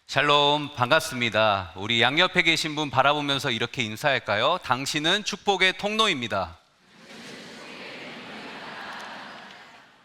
샬롬, 반갑습니다. 우리 양옆에 계신 분 바라보면서 이렇게 인사할까요? 당신은 축복의 통로입니다.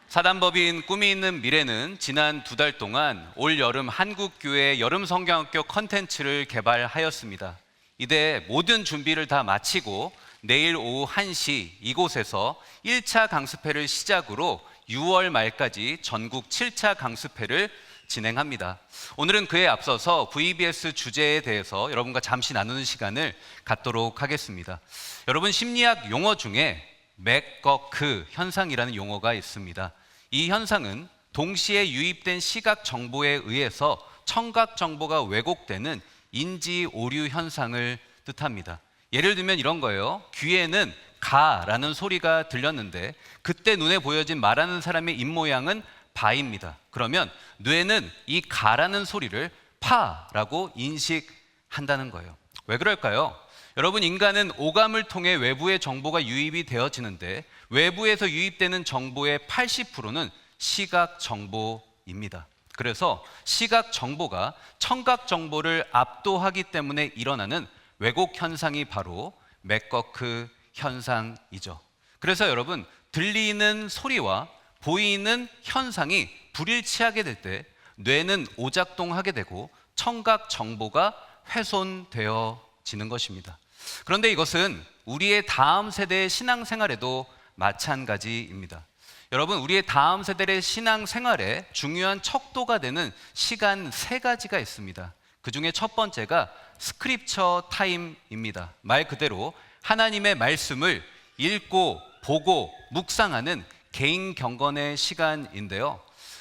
사단법인 꿈이 있는 미래는 지난 2달 동안 올 여름 한국교회 여름 성경학교 컨텐츠를 개발하였습니다. 이제 모든 준비를 다 마치고 내일 오후 1시 이곳에서 1차 강습회를 시작으로 6월 말까지 전국 7차 강습회를 진행합니다. 오늘은 그에 앞서서 VBS 주제에 대해서 여러분과 잠시 나누는 시간을 갖도록 하겠습니다. 여러분, 심리학 용어 중에 맥거크 현상이라는 용어가 있습니다. 이 현상은 동시에 유입된 시각 정보에 의해서 청각 정보가 왜곡되는 인지 오류 현상을 뜻합니다. 예를 들면 이런 거예요. 귀에는 가라는 소리가 들렸는데 그때 눈에 보여진 말하는 사람의 입모양은 바입니다. 그러면 뇌는 이 가라는 소리를 파라고 인식한다는 거예요. 왜 그럴까요? 여러분, 인간은 오감을 통해 외부의 정보가 유입이 되어지는데 외부에서 유입되는 정보의 80%는 시각 정보입니다. 그래서 시각 정보가 청각 정보를 압도하기 때문에 일어나는 왜곡 현상이 바로 맥거크 현상이죠. 그래서 여러분, 들리는 소리와 보이는 현상이 불일치하게 될 때 뇌는 오작동하게 되고 청각 정보가 훼손되어지는 것입니다. 그런데 이것은 우리의 다음 세대의 신앙생활에도 마찬가지입니다. 여러분, 우리의 다음 세대의 신앙생활에 중요한 척도가 되는 시간 3가지가 있습니다. 그 중에 첫 번째가 스크립처 타임입니다. 말 그대로 하나님의 말씀을 읽고 보고 묵상하는 개인 경건의 시간인데요.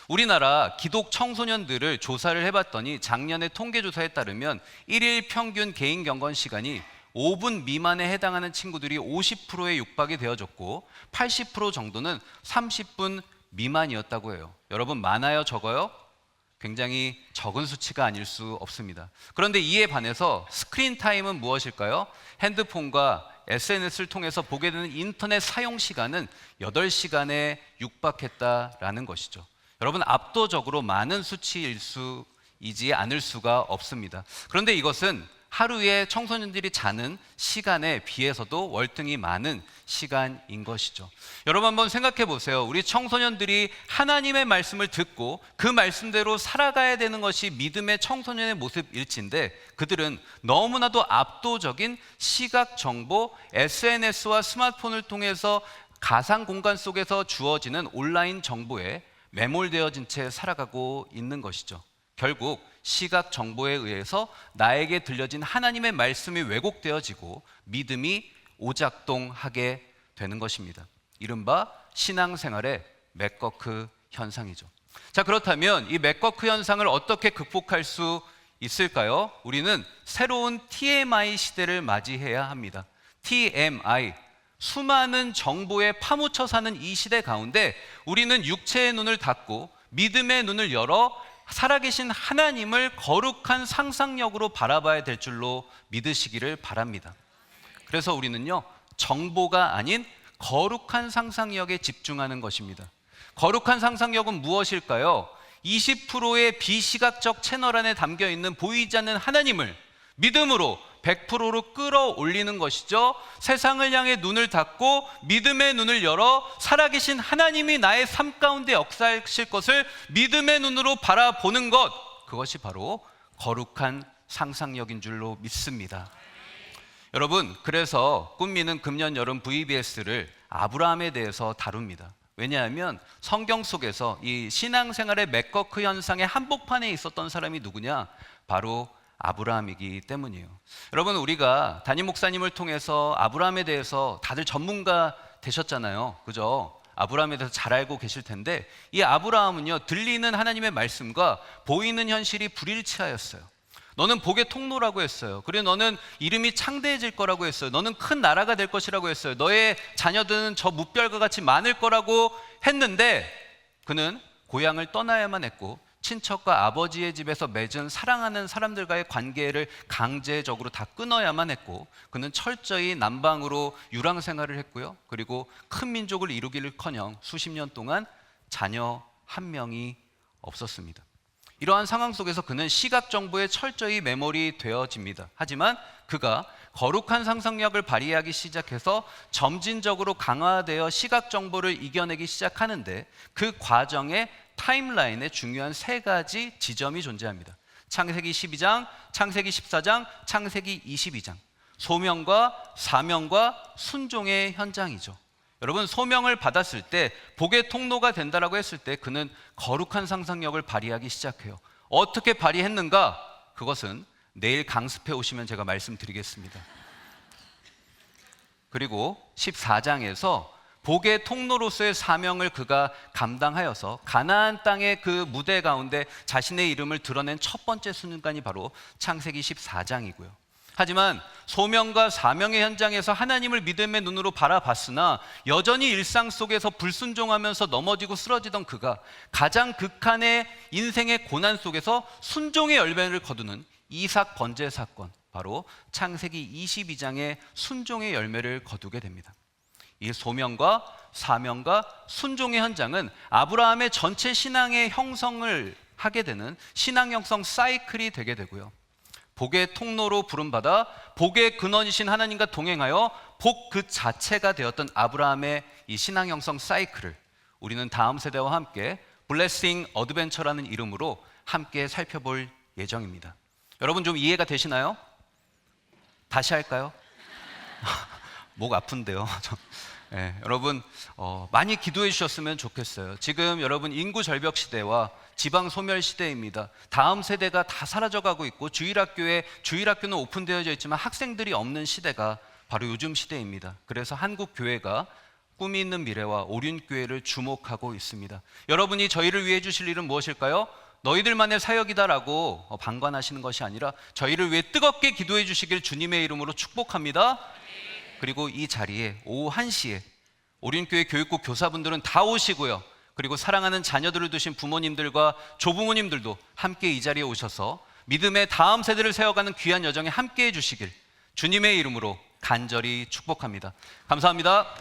우리나라 기독 청소년들을 조사를 해봤더니 작년에 통계조사에 따르면 1일 평균 개인 경건 시간이 5분 미만에 해당하는 친구들이 50%에 육박이 되어졌고 80% 정도는 30분 미만이었다고 해요. 여러분, 많아요, 적어요? 굉장히 적은 수치가 아닐 수 없습니다. 그런데 이에 반해서 스크린 타임은 무엇일까요? 핸드폰과 SNS를 통해서 보게 되는 인터넷 사용 시간은 8시간에 육박했다라는 것이죠. 여러분, 압도적으로 많은 수치이지 않을 수가 없습니다. 그런데 이것은 하루에 청소년들이 자는 시간에 비해서도 월등히 많은 시간인 것이죠. 여러분, 한번 생각해 보세요. 우리 청소년들이 하나님의 말씀을 듣고 그 말씀대로 살아가야 되는 것이 믿음의 청소년의 모습일진데 그들은 너무나도 압도적인 시각 정보, SNS와 스마트폰을 통해서 가상 공간 속에서 주어지는 온라인 정보에 매몰되어진 채 살아가고 있는 것이죠. 결국 시각 정보에 의해서 나에게 들려진 하나님의 말씀이 왜곡되어지고 믿음이 오작동하게 되는 것입니다. 이른바 신앙생활의 맥거크 현상이죠. 자, 그렇다면 이 맥거크 현상을 어떻게 극복할 수 있을까요? 우리는 새로운 TMI 시대를 맞이해야 합니다. TMI, 수많은 정보에 파묻혀 사는 이 시대 가운데 우리는 육체의 눈을 닫고 믿음의 눈을 열어 살아계신 하나님을 거룩한 상상력으로 바라봐야 될 줄로 믿으시기를 바랍니다. 그래서 우리는요, 정보가 아닌 거룩한 상상력에 집중하는 것입니다. 거룩한 상상력은 무엇일까요? 20%의 비시각적 채널 안에 담겨있는 보이지 않는 하나님을 믿음으로 100%로 끌어올리는 것이죠. 세상을 향해 눈을 닫고 믿음의 눈을 열어 살아계신 하나님이 나의 삶 가운데 역사하실 것을 믿음의 눈으로 바라보는 것, 그것이 바로 거룩한 상상력인 줄로 믿습니다. 여러분, 그래서 꿈미는 금년 여름 VBS를 아브라함에 대해서 다룹니다. 왜냐하면 성경 속에서 이 신앙생활의 맥거크 현상의 한복판에 있었던 사람이 누구냐? 바로 아브라함이기 때문이에요. 여러분, 우리가 담임 목사님을 통해서 아브라함에 대해서 다들 전문가 되셨잖아요. 그죠? 아브라함에 대해서 잘 알고 계실 텐데 이 아브라함은요, 들리는 하나님의 말씀과 보이는 현실이 불일치하였어요. 너는 복의 통로라고 했어요. 그리고 너는 이름이 창대해질 거라고 했어요. 너는 큰 나라가 될 것이라고 했어요. 너의 자녀들은 저 무별과 같이 많을 거라고 했는데 그는 고향을 떠나야만 했고 친척과 아버지의 집에서 맺은 사랑하는 사람들과의 관계를 강제적으로 다 끊어야만 했고 그는 철저히 남방으로 유랑 생활을 했고요. 그리고 큰 민족을 이루기를커녕 수십 년 동안 자녀 한 명이 없었습니다. 이러한 상황 속에서 그는 시각 정보에 철저히 매몰이 되어집니다. 하지만 그가 거룩한 상상력을 발휘하기 시작해서 점진적으로 강화되어 시각 정보를 이겨내기 시작하는데 그 과정에 타임라인에 중요한 세 가지 지점이 존재합니다. 창세기 12장, 창세기 14장, 창세기 22장. 소명과 사명과 순종의 현장이죠. 여러분, 소명을 받았을 때 복의 통로가 된다라고 했을 때 그는 거룩한 상상력을 발휘하기 시작해요. 어떻게 발휘했는가? 그것은 내일 강습해 오시면 제가 말씀드리겠습니다. 그리고 14장에서 복의 통로로서의 사명을 그가 감당하여서 가나안 땅의 그 무대 가운데 자신의 이름을 드러낸 첫 번째 순간이 바로 창세기 14장이고요. 하지만 소명과 사명의 현장에서 하나님을 믿음의 눈으로 바라봤으나 여전히 일상 속에서 불순종하면서 넘어지고 쓰러지던 그가 가장 극한의 인생의 고난 속에서 순종의 열매를 거두는 이삭 번제 사건, 바로 창세기 22장의 순종의 열매를 거두게 됩니다. 이 소명과 사명과 순종의 현장은 아브라함의 전체 신앙의 형성을 하게 되는 신앙 형성 사이클이 되게 되고요. 복의 통로로 부름받아 복의 근원이신 하나님과 동행하여 복 그 자체가 되었던 아브라함의 이 신앙 형성 사이클을 우리는 다음 세대와 함께 블레싱 어드벤처라는 이름으로 함께 살펴볼 예정입니다. 여러분, 좀 이해가 되시나요? 다시 할까요? 목 아픈데요. 네, 여러분 많이 기도해 주셨으면 좋겠어요. 지금 여러분 인구 절벽 시대와 지방 소멸 시대입니다. 다음 세대가 다 사라져가고 있고 주일학교는 오픈되어져 있지만 학생들이 없는 시대가 바로 요즘 시대입니다. 그래서 한국 교회가 꿈이 있는 미래와 오륜교회를 주목하고 있습니다. 여러분이 저희를 위해 주실 일은 무엇일까요? 너희들만의 사역이다라고 방관하시는 것이 아니라 저희를 위해 뜨겁게 기도해 주시길 주님의 이름으로 축복합니다. 그리고 이 자리에 오후 1시에 오륜교회 교육국 교사분들은 다 오시고요. 그리고 사랑하는 자녀들을 두신 부모님들과 조부모님들도 함께 이 자리에 오셔서 믿음의 다음 세대를 세워가는 귀한 여정에 함께 해주시길 주님의 이름으로 간절히 축복합니다. 감사합니다.